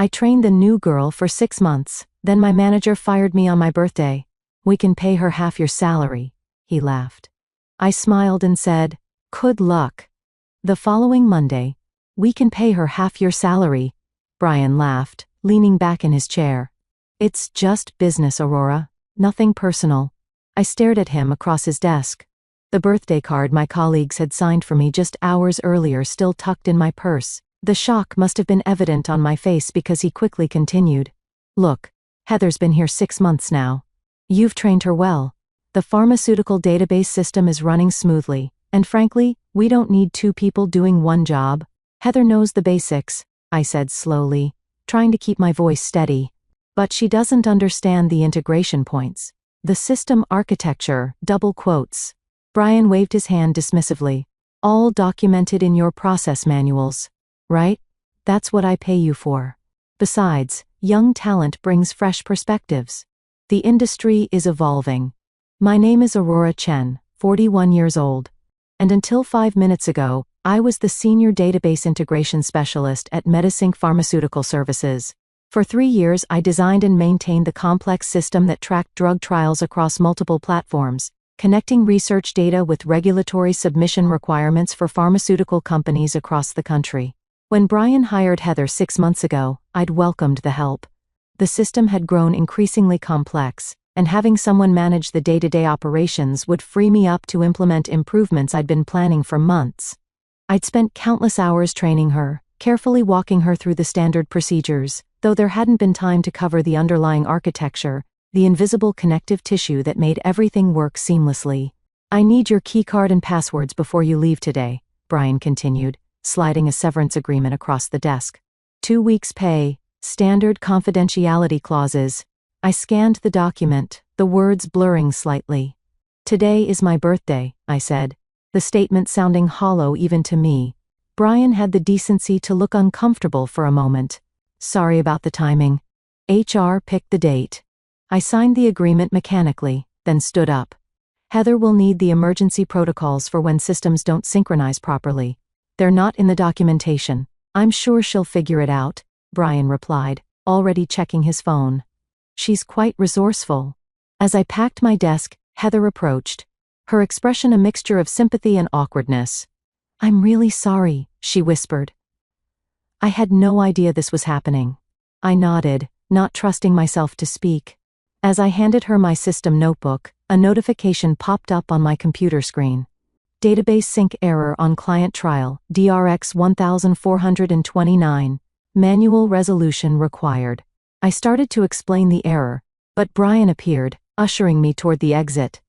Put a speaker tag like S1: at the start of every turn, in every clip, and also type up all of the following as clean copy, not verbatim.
S1: I trained the new girl for 6 months, then my manager fired me on my birthday. We can pay her half your salary. He laughed. I smiled and said, good luck. The following Monday, we can pay her half your salary. Brian laughed, leaning back in his chair. It's just business, Aurora. Nothing personal. I stared at him across his desk. The birthday card my colleagues had signed for me just hours earlier still tucked in my purse. The shock must have been evident on my face because he quickly continued. Look, Heather's been here 6 months now. You've trained her well. The pharmaceutical database system is running smoothly, and frankly, we don't need 2 people doing one job. Heather knows the basics, I said slowly, trying to keep my voice steady. But she doesn't understand the integration points. The system architecture, double quotes. Brian waved his hand dismissively. All documented in your process manuals. Right? That's what I pay you for. Besides, young talent brings fresh perspectives. The industry is evolving. My name is Aurora Chen, 41 years old. And until 5 minutes ago, I was the Senior Database Integration Specialist at Medisync Pharmaceutical Services. For 3 years I designed and maintained the complex system that tracked drug trials across multiple platforms, connecting research data with regulatory submission requirements for pharmaceutical companies across the country. When Brian hired Heather 6 months ago, I'd welcomed the help. The system had grown increasingly complex, and having someone manage the day-to-day operations would free me up to implement improvements I'd been planning for months. I'd spent countless hours training her, carefully walking her through the standard procedures, though there hadn't been time to cover the underlying architecture, the invisible connective tissue that made everything work seamlessly. I need your keycard and passwords before you leave today, Brian continued, sliding a severance agreement across the desk. 2 weeks' pay, standard confidentiality clauses. I scanned the document, the words blurring slightly. Today is my birthday, I said, the statement sounding hollow even to me. Brian had the decency to look uncomfortable for a moment. Sorry about the timing. HR picked the date. I signed the agreement mechanically, then stood up. Heather will need the emergency protocols for when systems don't synchronize properly. They're not in the documentation. I'm sure she'll figure it out, Brian replied, already checking his phone. She's quite resourceful. As I packed my desk, Heather approached, her expression a mixture of sympathy and awkwardness. I'm really sorry, she whispered. I had no idea this was happening. I nodded, not trusting myself to speak. As I handed her my system notebook, a notification popped up on my computer screen. Database sync error on client trial, DRX 1429. Manual resolution required. I started to explain the error, but Brian appeared, ushering me toward the exit.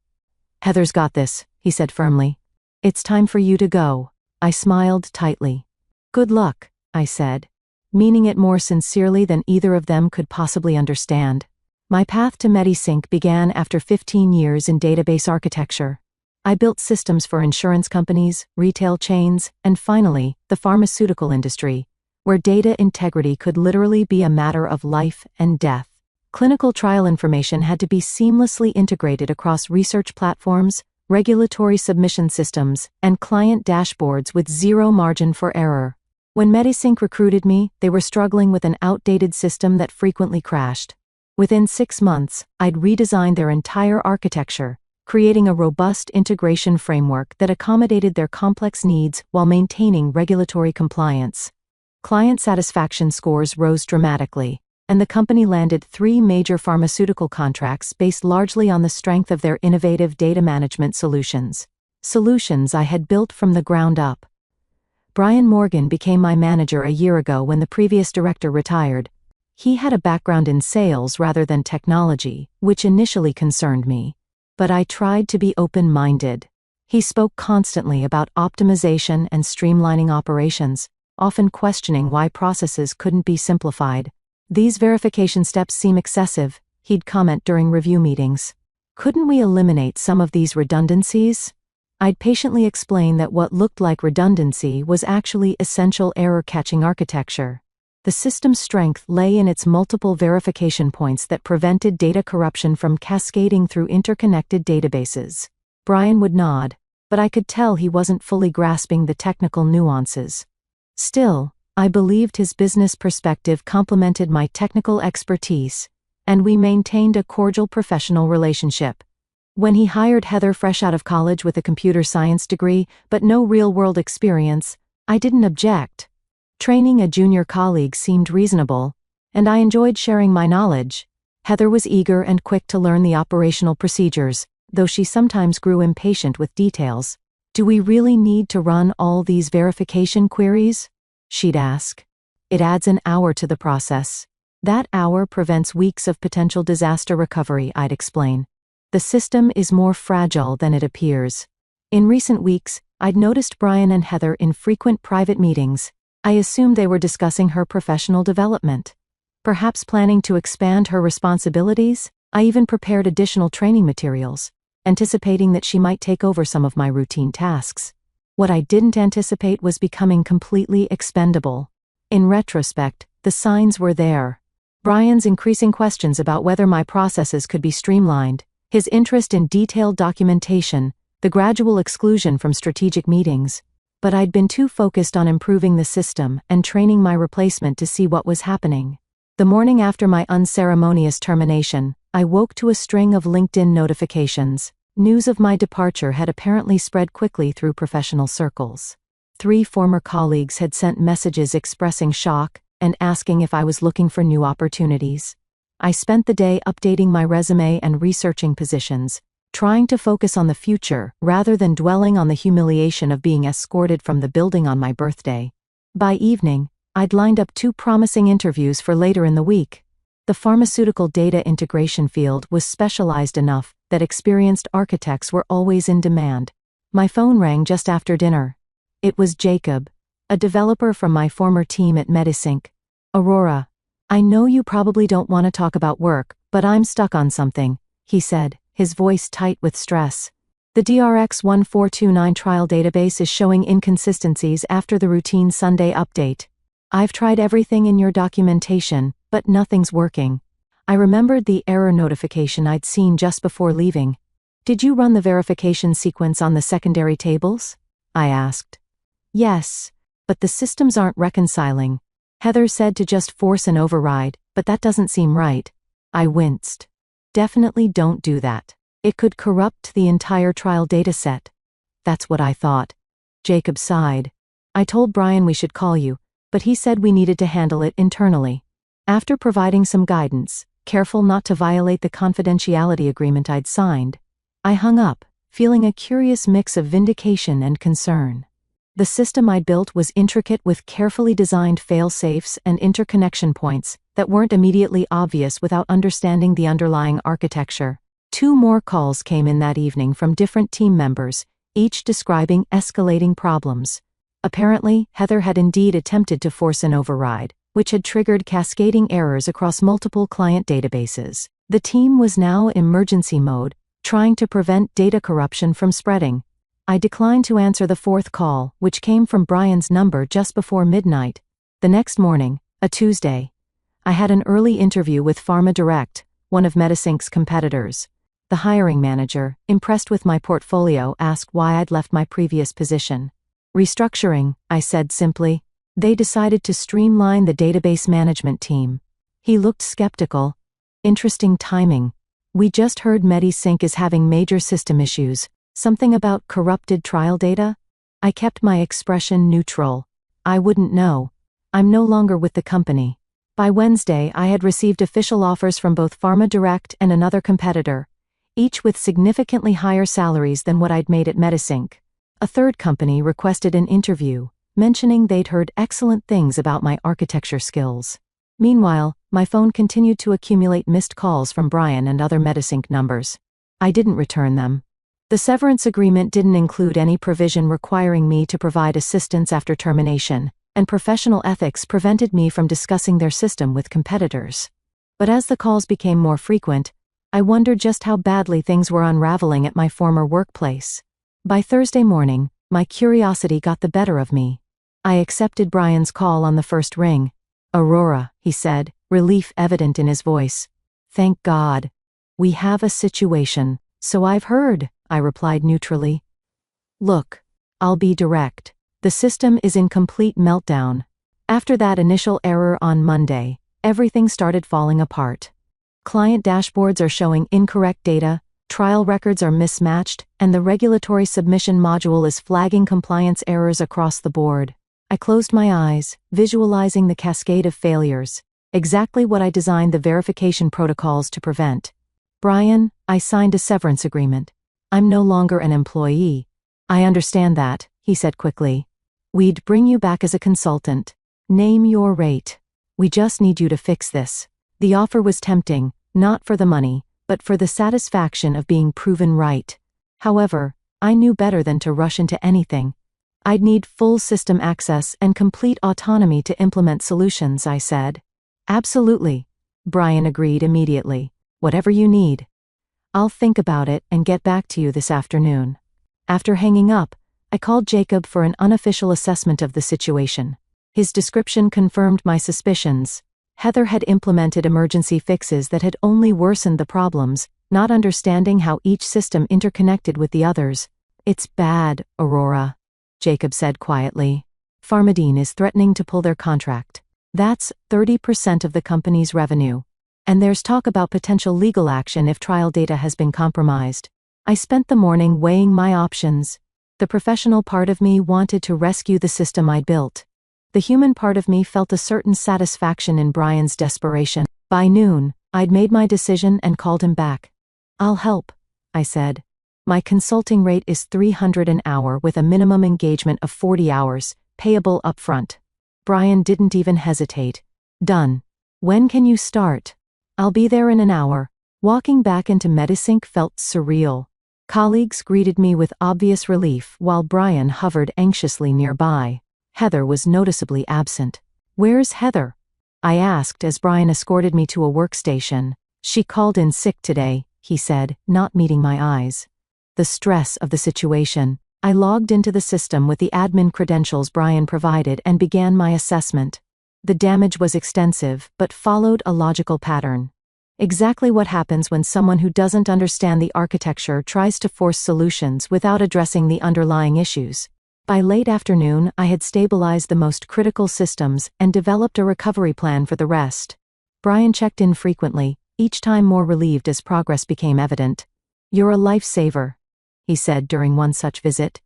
S1: Heather's got this, he said firmly. It's time for you to go. I smiled tightly. Good luck, I said, meaning it more sincerely than either of them could possibly understand. My path to Medisync began after 15 years in database architecture. I built systems for insurance companies, retail chains, and finally, the pharmaceutical industry, where data integrity could literally be a matter of life and death. Clinical trial information had to be seamlessly integrated across research platforms, regulatory submission systems, and client dashboards with zero margin for error. When Medisync recruited me, they were struggling with an outdated system that frequently crashed. Within 6 months, I'd redesigned their entire architecture, creating a robust integration framework that accommodated their complex needs while maintaining regulatory compliance. Client satisfaction scores rose dramatically, and the company landed 3 major pharmaceutical contracts based largely on the strength of their innovative data management solutions. Solutions I had built from the ground up. Brian Morgan became my manager a year ago when the previous director retired. He had a background in sales rather than technology, which initially concerned me. But I tried to be open-minded. He spoke constantly about optimization and streamlining operations, often questioning why processes couldn't be simplified. These verification steps seem excessive, he'd comment during review meetings. Couldn't we eliminate some of these redundancies? I'd patiently explain that what looked like redundancy was actually essential error-catching architecture. The system's strength lay in its multiple verification points that prevented data corruption from cascading through interconnected databases. Brian would nod, but I could tell he wasn't fully grasping the technical nuances. Still, I believed his business perspective complemented my technical expertise, and we maintained a cordial professional relationship. When he hired Heather fresh out of college with a computer science degree but no real-world experience, I didn't object. Training a junior colleague seemed reasonable, and I enjoyed sharing my knowledge. Heather was eager and quick to learn the operational procedures, though she sometimes grew impatient with details. "Do we really need to run all these verification queries?" she'd ask. "It adds an hour to the process. That hour prevents weeks of potential disaster recovery," I'd explain. "The system is more fragile than it appears." In recent weeks, I'd noticed Brian and Heather in frequent private meetings. I assumed they were discussing her professional development. Perhaps planning to expand her responsibilities. I even prepared additional training materials, anticipating that she might take over some of my routine tasks. What I didn't anticipate was becoming completely expendable. In retrospect, the signs were there. Brian's increasing questions about whether my processes could be streamlined, his interest in detailed documentation, the gradual exclusion from strategic meetings. But I'd been too focused on improving the system and training my replacement to see what was happening. The morning after my unceremonious termination, I woke to a string of LinkedIn notifications. News of my departure had apparently spread quickly through professional circles. 3 former colleagues had sent messages expressing shock and asking if I was looking for new opportunities. I spent the day updating my resume and researching positions, trying to focus on the future rather than dwelling on the humiliation of being escorted from the building on my birthday. By evening, I'd lined up 2 promising interviews for later in the week. The pharmaceutical data integration field was specialized enough that experienced architects were always in demand. My phone rang just after dinner. It was Jacob, a developer from my former team at Medisync. "Aurora, I know you probably don't want to talk about work, but I'm stuck on something," he said, his voice tight with stress. "The DRX1429 trial database is showing inconsistencies after the routine Sunday update. I've tried everything in your documentation, but nothing's working." I remembered the error notification I'd seen just before leaving. "Did you run the verification sequence on the secondary tables?" I asked. "Yes, but the systems aren't reconciling. Heather said to just force an override, but that doesn't seem right." I winced. "Definitely don't do that. It could corrupt the entire trial dataset." "That's what I thought." Jacob sighed. "I told Brian we should call you, but he said we needed to handle it internally." After providing some guidance, careful not to violate the confidentiality agreement I'd signed, I hung up, feeling a curious mix of vindication and concern. The system I'd built was intricate with carefully designed fail-safes and interconnection points that weren't immediately obvious without understanding the underlying architecture. 2 more calls came in that evening from different team members, each describing escalating problems. Apparently, Heather had indeed attempted to force an override, which had triggered cascading errors across multiple client databases. The team was now in emergency mode, trying to prevent data corruption from spreading. I declined to answer the 4th call, which came from Brian's number just before midnight. The next morning, a Tuesday, I had an early interview with Pharma Direct, one of Medisync's competitors. The hiring manager, impressed with my portfolio, asked why I'd left my previous position. "Restructuring," I said simply. "They decided to streamline the database management team." He looked skeptical. "Interesting timing. We just heard Medisync is having major system issues. Something about corrupted trial data?" I kept my expression neutral. "I wouldn't know. I'm no longer with the company." By Wednesday, I had received official offers from both Pharma Direct and another competitor, each with significantly higher salaries than what I'd made at Medisync. A third company requested an interview, mentioning they'd heard excellent things about my architecture skills. Meanwhile, my phone continued to accumulate missed calls from Brian and other Medisync numbers. I didn't return them. The severance agreement didn't include any provision requiring me to provide assistance after termination, and professional ethics prevented me from discussing their system with competitors. But as the calls became more frequent, I wondered just how badly things were unraveling at my former workplace. By Thursday morning, my curiosity got the better of me. I accepted Brian's call on the first ring. "Aurora," he said, relief evident in his voice. "Thank God. We have a situation." "So I've heard," I replied neutrally. "Look, I'll be direct. The system is in complete meltdown. After that initial error on Monday, everything started falling apart. Client dashboards are showing incorrect data, trial records are mismatched, and the regulatory submission module is flagging compliance errors across the board. I closed my eyes, visualizing the cascade of failures, exactly what I designed the verification protocols to prevent. Brian, I signed a severance agreement. I'm no longer an employee. I understand that, he said quickly. We'd bring you back as a consultant. Name your rate. We just need you to fix this. The offer was tempting, not for the money, but for the satisfaction of being proven right. However, I knew better than to rush into anything. I'd need full system access and complete autonomy to implement solutions, I said. Absolutely. Brian agreed immediately. Whatever you need. I'll think about it and get back to you this afternoon. After hanging up, I called Jacob for an unofficial assessment of the situation. His description confirmed my suspicions. Heather had implemented emergency fixes that had only worsened the problems, not understanding how each system interconnected with the others. It's bad, Aurora, Jacob said quietly. Pharmadine is threatening to pull their contract. That's 30% of the company's revenue. And there's talk about potential legal action if trial data has been compromised. I spent the morning weighing my options. The professional part of me wanted to rescue the system I'd built. The human part of me felt a certain satisfaction in Brian's desperation. By noon, I'd made my decision and called him back. I'll help, I said. My consulting rate is $300 an hour with a minimum engagement of 40 hours, payable upfront. Brian didn't even hesitate. Done. When can you start? I'll be there in an hour. Walking back into Medisync felt surreal. Colleagues greeted me with obvious relief while Brian hovered anxiously nearby. Heather was noticeably absent. Where's Heather? I asked as Brian escorted me to a workstation. She called in sick today, he said, not meeting my eyes. The stress of the situation. I logged into the system with the admin credentials Brian provided and began my assessment. The damage was extensive, but followed a logical pattern. Exactly what happens when someone who doesn't understand the architecture tries to force solutions without addressing the underlying issues. By late afternoon, I had stabilized the most critical systems and developed a recovery plan for the rest. Brian checked in frequently, each time more relieved as progress became evident. You're a lifesaver, he said during one such visit.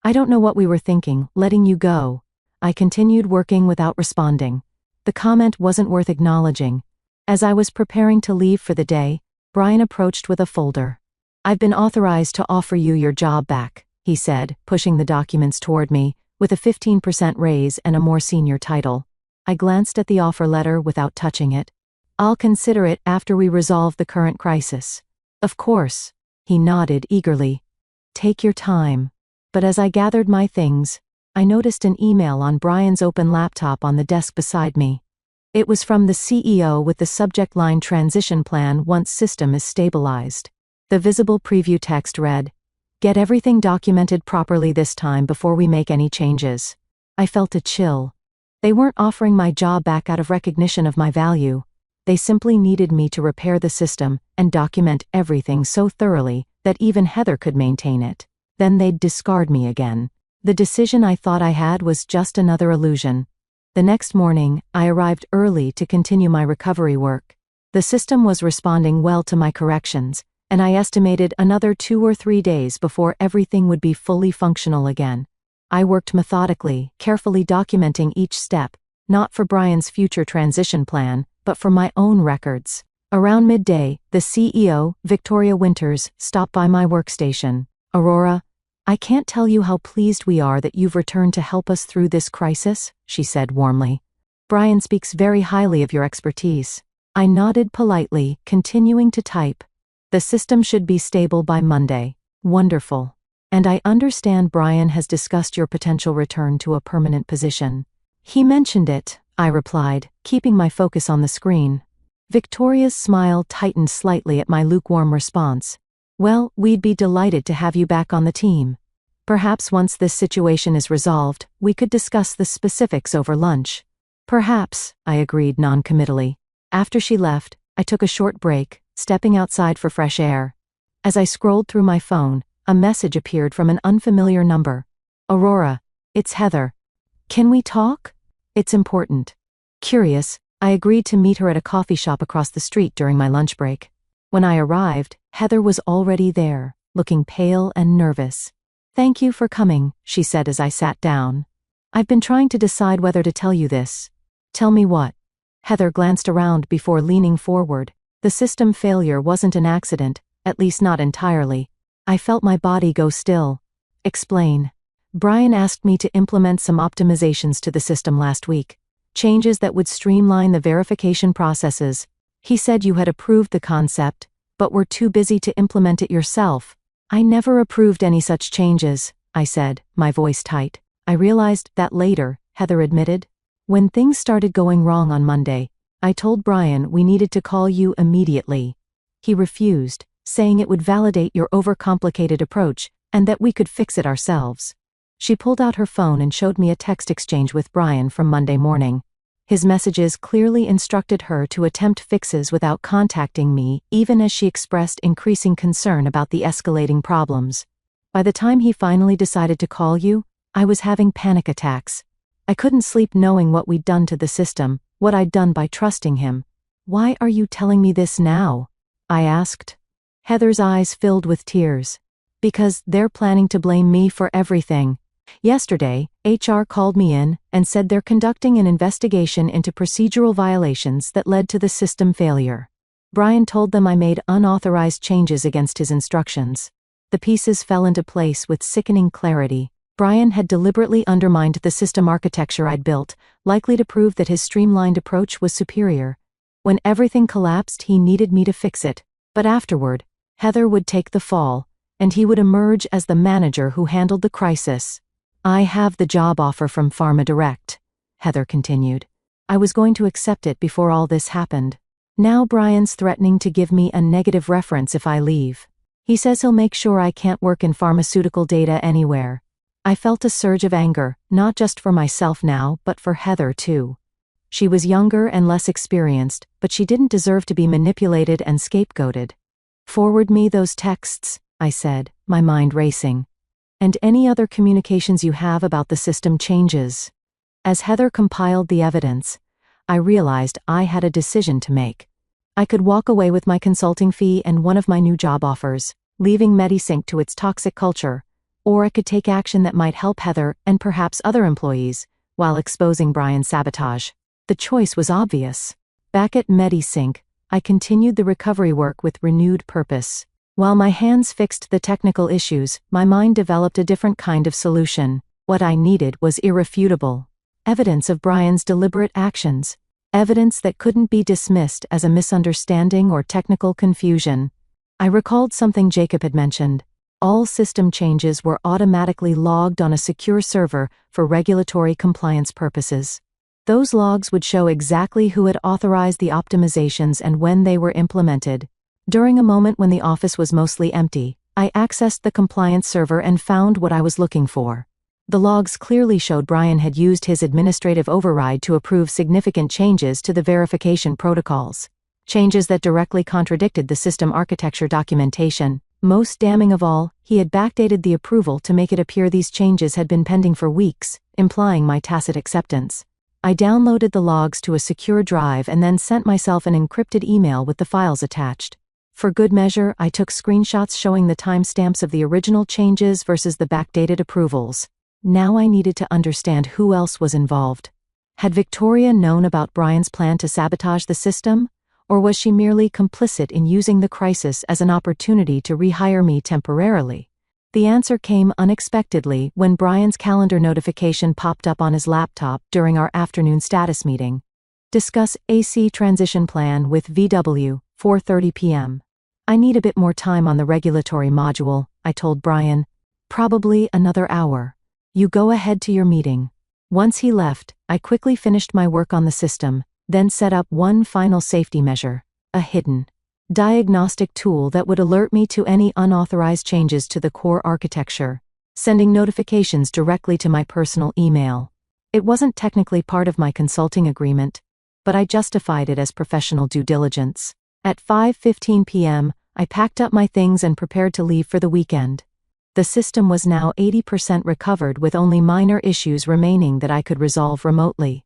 S1: I don't know what we were thinking, letting you go. I continued working without responding. The comment wasn't worth acknowledging. As I was preparing to leave for the day, Brian approached with a folder. I've been authorized to offer you your job back, he said, pushing the documents toward me, with a 15% raise and a more senior title. I glanced at the offer letter without touching it. I'll consider it after we resolve the current crisis. Of course, he nodded eagerly. Take your time. But as I gathered my things, I noticed an email on Brian's open laptop on the desk beside me. It was from the CEO with the subject line transition plan once system is stabilized. The visible preview text read, "Get everything documented properly this time before we make any changes." I felt a chill. They weren't offering my job back out of recognition of my value. They simply needed me to repair the system and document everything so thoroughly that even Heather could maintain it. Then they'd discard me again. The decision I thought I had was just another illusion. The next morning, I arrived early to continue my recovery work. The system was responding well to my corrections, and I estimated another 2 or 3 days before everything would be fully functional again. I worked methodically, carefully documenting each step, not for Brian's future transition plan, but for my own records. Around midday, the CEO, Victoria Winters, stopped by my workstation. "Aurora, I can't tell you how pleased we are that you've returned to help us through this crisis," she said warmly. "Brian speaks very highly of your expertise." I nodded politely, continuing to type. "The system should be stable by Monday." "Wonderful. And I understand Brian has discussed your potential return to a permanent position." "He mentioned it," I replied, keeping my focus on the screen. Victoria's smile tightened slightly at my lukewarm response. "Well, we'd be delighted to have you back on the team. Perhaps once this situation is resolved, we could discuss the specifics over lunch." "Perhaps," I agreed non-committally. After she left, I took a short break, stepping outside for fresh air. As I scrolled through my phone, a message appeared from an unfamiliar number. "Aurora, it's Heather. Can we talk?" It's important. Curious, I agreed to meet her at a coffee shop across the street during my lunch break. When I arrived, Heather was already there, looking pale and nervous. "Thank you for coming," she said as I sat down. "I've been trying to decide whether to tell you this." "Tell me what?" Heather glanced around before leaning forward. The system failure wasn't an accident, at least not entirely. I felt my body go still. "Explain." "Brian asked me to implement some optimizations to the system last week. Changes that would streamline the verification processes. He said you had approved the concept, but were too busy to implement it yourself." "I never approved any such changes," I said, my voice tight. "I realized that later," Heather admitted. "When things started going wrong on Monday, I told Brian we needed to call you immediately. He refused, saying it would validate your overcomplicated approach and that we could fix it ourselves." She pulled out her phone and showed me a text exchange with Brian from Monday morning. His messages clearly instructed her to attempt fixes without contacting me, even as she expressed increasing concern about the escalating problems. By the time he finally decided to call you, I was having panic attacks. I couldn't sleep knowing what we'd done to the system, what I'd done by trusting him. "Why are you telling me this now?" I asked. Heather's eyes filled with tears. "Because they're planning to blame me for everything. Yesterday, HR called me in and said they're conducting an investigation into procedural violations that led to the system failure. Brian told them I made unauthorized changes against his instructions." The pieces fell into place with sickening clarity. Brian had deliberately undermined the system architecture I'd built, likely to prove that his streamlined approach was superior. When everything collapsed, he needed me to fix it. But afterward, Heather would take the fall, and he would emerge as the manager who handled the crisis. "I have the job offer from Pharma Direct," Heather continued. "I was going to accept it before all this happened. Now Brian's threatening to give me a negative reference if I leave. He says he'll make sure I can't work in pharmaceutical data anywhere." I felt a surge of anger, not just for myself now, but for Heather too. She was younger and less experienced, but she didn't deserve to be manipulated and scapegoated. "Forward me those texts," I said, my mind racing. "And any other communications you have about the system changes." As Heather compiled the evidence, I realized I had a decision to make. I could walk away with my consulting fee and one of my new job offers, leaving MediSync to its toxic culture, or I could take action that might help Heather and perhaps other employees, while exposing Brian's sabotage. The choice was obvious. Back at MediSync, I continued the recovery work with renewed purpose. While my hands fixed the technical issues, my mind developed a different kind of solution. What I needed was irrefutable evidence of Brian's deliberate actions, evidence that couldn't be dismissed as a misunderstanding or technical confusion. I recalled something Jacob had mentioned. All system changes were automatically logged on a secure server for regulatory compliance purposes. Those logs would show exactly who had authorized the optimizations and when they were implemented. During a moment when the office was mostly empty, I accessed the compliance server and found what I was looking for. The logs clearly showed Brian had used his administrative override to approve significant changes to the verification protocols. Changes that directly contradicted the system architecture documentation. Most damning of all, he had backdated the approval to make it appear these changes had been pending for weeks, implying my tacit acceptance. I downloaded the logs to a secure drive and then sent myself an encrypted email with the files attached. For good measure, I took screenshots showing the timestamps of the original changes versus the backdated approvals. Now I needed to understand who else was involved. Had Victoria known about Brian's plan to sabotage the system? Or was she merely complicit in using the crisis as an opportunity to rehire me temporarily? The answer came unexpectedly when Brian's calendar notification popped up on his laptop during our afternoon status meeting. Discuss AC transition plan with VW, 4:30 p.m. "I need a bit more time on the regulatory module," I told Brian. "Probably another hour. You go ahead to your meeting." Once he left, I quickly finished my work on the system, then set up one final safety measure, a hidden diagnostic tool that would alert me to any unauthorized changes to the core architecture, sending notifications directly to my personal email. It wasn't technically part of my consulting agreement, but I justified it as professional due diligence. At 5:15 p.m., I packed up my things and prepared to leave for the weekend. The system was now 80% recovered with only minor issues remaining that I could resolve remotely.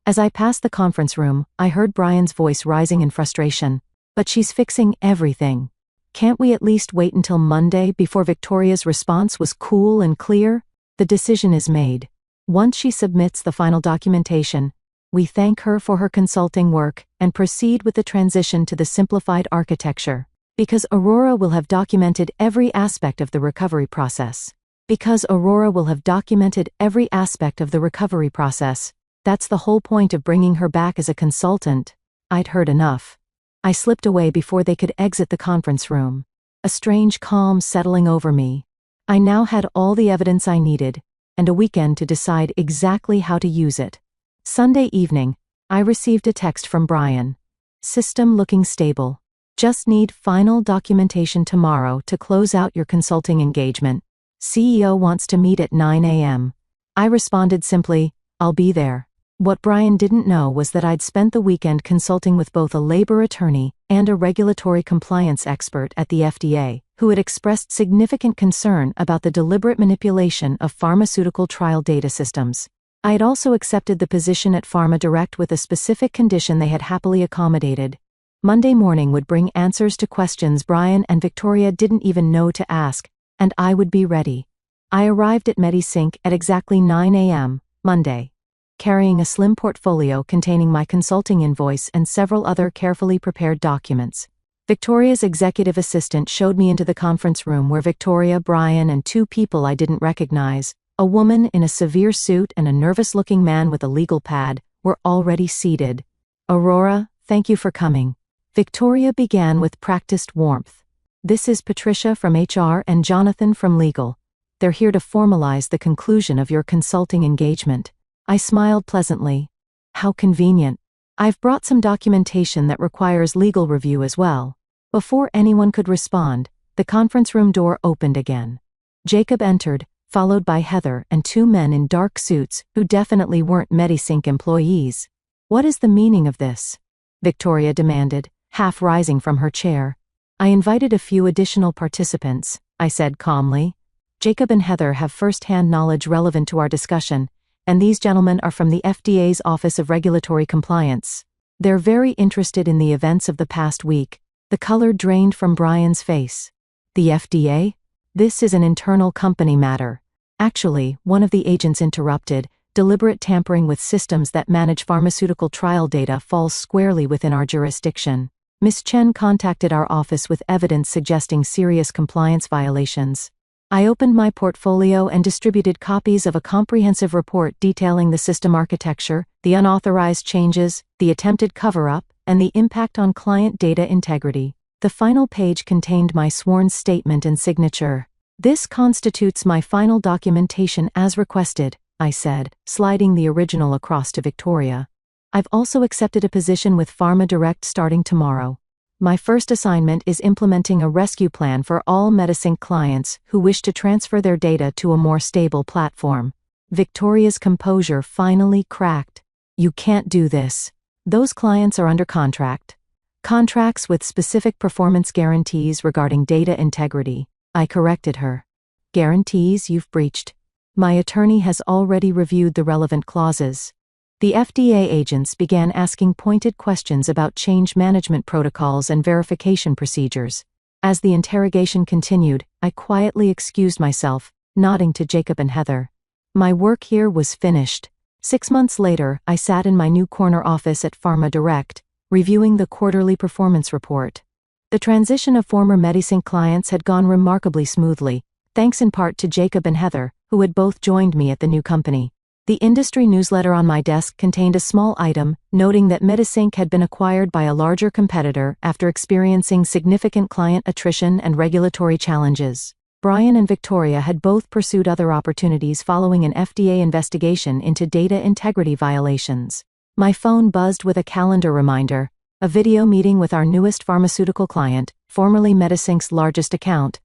S1: As I passed the conference room, I heard Brian's voice rising in frustration. But she's fixing everything. Can't we at least wait until Monday? Before Victoria's response was cool and clear. The decision is made. Once she submits the final documentation, we thank her for her consulting work and proceed with the transition to the simplified architecture. Because Aurora will have documented every aspect of the recovery process. Because Aurora will have documented every aspect of the recovery process. That's the whole point of bringing her back as a consultant. I'd heard enough. I slipped away before they could exit the conference room. A strange calm settling over me. I now had all the evidence I needed, and a weekend to decide exactly how to use it. Sunday evening, I received a text from Brian. System looking stable. Just need final documentation tomorrow to close out your consulting engagement. CEO wants to meet at 9 a.m. I responded simply, I'll be there. What Brian didn't know was that I'd spent the weekend consulting with both a labor attorney and a regulatory compliance expert at the FDA, who had expressed significant concern about the deliberate manipulation of pharmaceutical trial data systems. I had also accepted the position at Pharma Direct with a specific condition they had happily accommodated. Monday morning would bring answers to questions Brian and Victoria didn't even know to ask, and I would be ready. I arrived at MediSync at exactly 9 a.m., Monday, carrying a slim portfolio containing my consulting invoice and several other carefully prepared documents. Victoria's executive assistant showed me into the conference room where Victoria, Brian, and two people I didn't recognize, a woman in a severe suit and a nervous-looking man with a legal pad, were already seated. Aurora, thank you for coming. Victoria began with practiced warmth. This is Patricia from HR and Jonathan from legal. They're here to formalize the conclusion of your consulting engagement. I smiled pleasantly. How convenient. I've brought some documentation that requires legal review as well. Before anyone could respond, the conference room door opened again. Jacob entered, followed by Heather and two men in dark suits who definitely weren't MediSync employees. What is the meaning of this? Victoria demanded, half rising from her chair. I invited a few additional participants, I said calmly. Jacob and Heather have first-hand knowledge relevant to our discussion, and these gentlemen are from the FDA's Office of Regulatory Compliance. They're very interested in the events of the past week. The color drained from Brian's face. The FDA? This is an internal company matter. Actually, one of the agents interrupted. Deliberate tampering with systems that manage pharmaceutical trial data falls squarely within our jurisdiction. Ms. Chen contacted our office with evidence suggesting serious compliance violations. I opened my portfolio and distributed copies of a comprehensive report detailing the system architecture, the unauthorized changes, the attempted cover-up, and the impact on client data integrity. The final page contained my sworn statement and signature. This constitutes my final documentation as requested, I said, sliding the original across to Victoria. I've also accepted a position with Pharma Direct starting tomorrow. My first assignment is implementing a rescue plan for all MediSync clients who wish to transfer their data to a more stable platform. Victoria's composure finally cracked. You can't do this. Those clients are under contract. Contracts with specific performance guarantees regarding data integrity. I corrected her. Guarantees you've breached. My attorney has already reviewed the relevant clauses. The FDA agents began asking pointed questions about change management protocols and verification procedures. As the interrogation continued, I quietly excused myself, nodding to Jacob and Heather. My work here was finished. 6 months later, I sat in my new corner office at Pharma Direct, reviewing the quarterly performance report. The transition of former MediSync clients had gone remarkably smoothly, thanks in part to Jacob and Heather, who had both joined me at the new company. The industry newsletter on my desk contained a small item noting that MediSync had been acquired by a larger competitor after experiencing significant client attrition and regulatory challenges. Brian and Victoria had both pursued other opportunities following an FDA investigation into data integrity violations. My phone buzzed with a calendar reminder, a video meeting with our newest pharmaceutical client, formerly MediSync's largest account.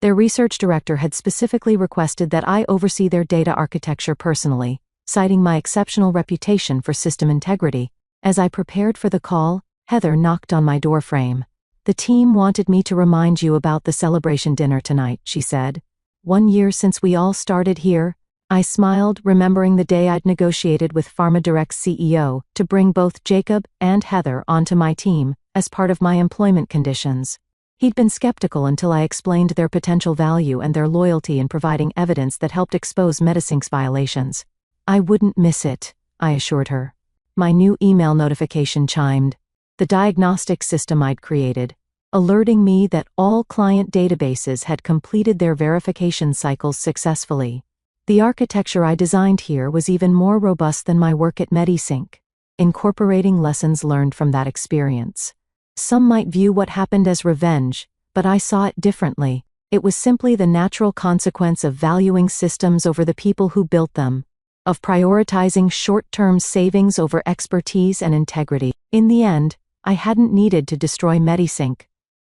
S1: Their research director had specifically requested that I oversee their data architecture personally, citing my exceptional reputation for system integrity. As I prepared for the call, Heather knocked on my doorframe. The team wanted me to remind you about the celebration dinner tonight, she said. 1 year since we all started here. I smiled, remembering the day I'd negotiated with PharmaDirect's CEO to bring both Jacob and Heather onto my team as part of my employment conditions. He'd been skeptical until I explained their potential value and their loyalty in providing evidence that helped expose Medisink's violations. I wouldn't miss it, I assured her. My new email notification chimed. The diagnostic system I'd created, alerting me that all client databases had completed their verification cycles successfully. The architecture I designed here was even more robust than my work at Medisink, incorporating lessons learned from that experience. Some might view what happened as revenge, but I saw it differently. It was simply the natural consequence of valuing systems over the people who built them, of prioritizing short-term savings over expertise and integrity. In the end, I hadn't needed to destroy Medisink.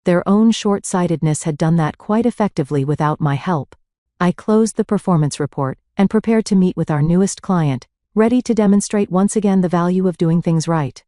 S1: Their own short-sightedness had done that quite effectively without my help. I closed the performance report and prepared to meet with our newest client, ready to demonstrate once again the value of doing things right.